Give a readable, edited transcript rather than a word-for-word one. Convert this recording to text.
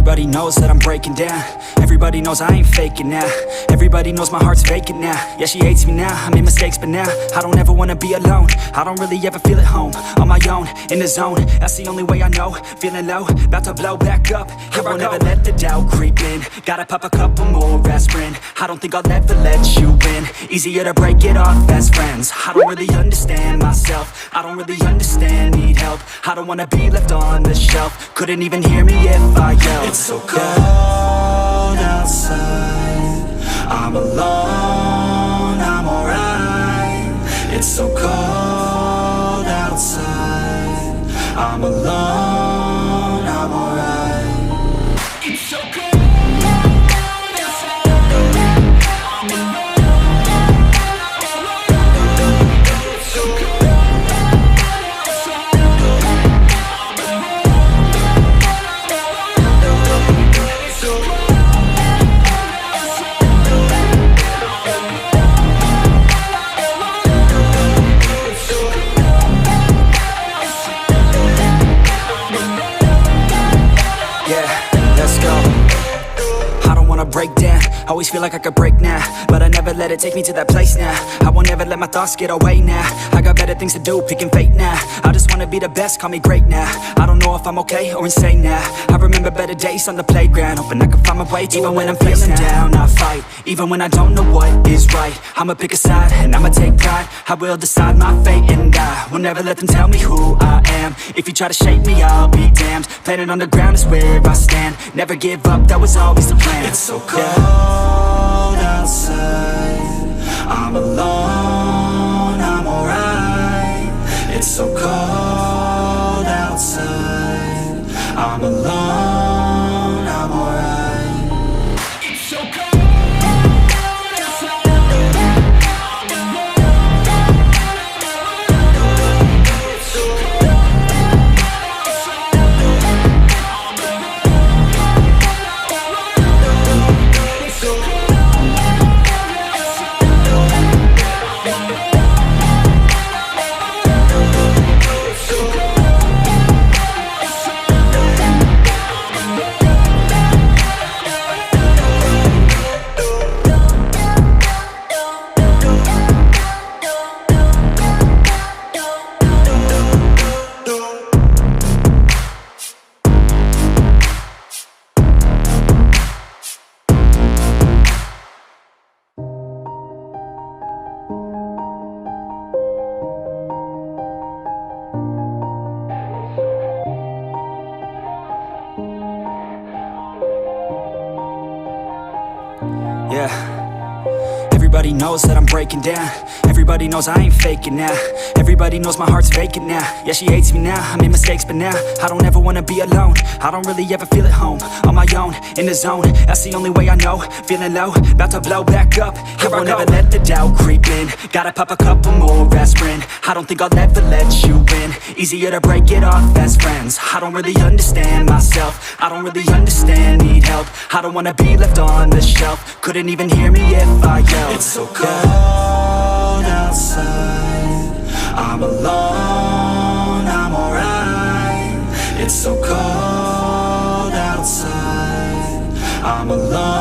Everybody knows that I'm breaking down. Everybody knows I ain't faking now. Everybody knows my heart's vacant now. Yeah, she hates me now, I made mistakes but now I don't ever wanna be alone. I don't really ever feel at home. On my own, in the zone, that's the only way I know. Feeling low, about to blow back up. Here I won't ever let the doubt creep in. Gotta pop a couple more aspirin. I don't think I'll ever let you in. Easier to break it off best friends. I don't really understand myself. I don't really understand, need help. I don't wanna be left on the shelf. Couldn't even hear me if I yelled. It's so cold outside, I'm alone, I'm alright. It's so cold outside, I'm alone, I'm alright. It's so cold. Break down, always feel like I could break now, but I never let it take me to that place now. I won't ever let my thoughts get away now. I got better things to do, picking fate now. I just wanna be the best, call me great now. I don't know if I'm okay or insane now. I remember better days on the playground, hoping I can find my way to even when I'm feeling down, I fight. Even when I don't know what is right, I'ma pick a side and I'ma take pride. I will decide my fate and I will never let them tell me who I am. If you try to shake me, I'll be damned. Planet on the ground is where I stand. Never give up, that was always the plan. It's so cold outside, I'm alone, I'm alright. It's so cold outside, I'm alone, I'm alright. It's so cold. Everybody knows that I'm breaking down. Everybody knows I ain't faking now. Everybody knows my heart's vacant now. Yeah, she hates me now, I made mistakes but now I don't ever wanna be alone. I don't really ever feel at home. On my own, in the zone, that's the only way I know. Feeling low, about to blow back up. Here I won't ever let the doubt creep in. Gotta pop a couple more aspirin. I don't think I'll ever let you in. Easier to break it off best friends. I don't really understand myself. I don't really understand, need help. I don't wanna be left on the shelf. Couldn't even hear me if I yelled. It's so cold outside, I'm alone, I'm alright. It's so cold outside, I'm alone.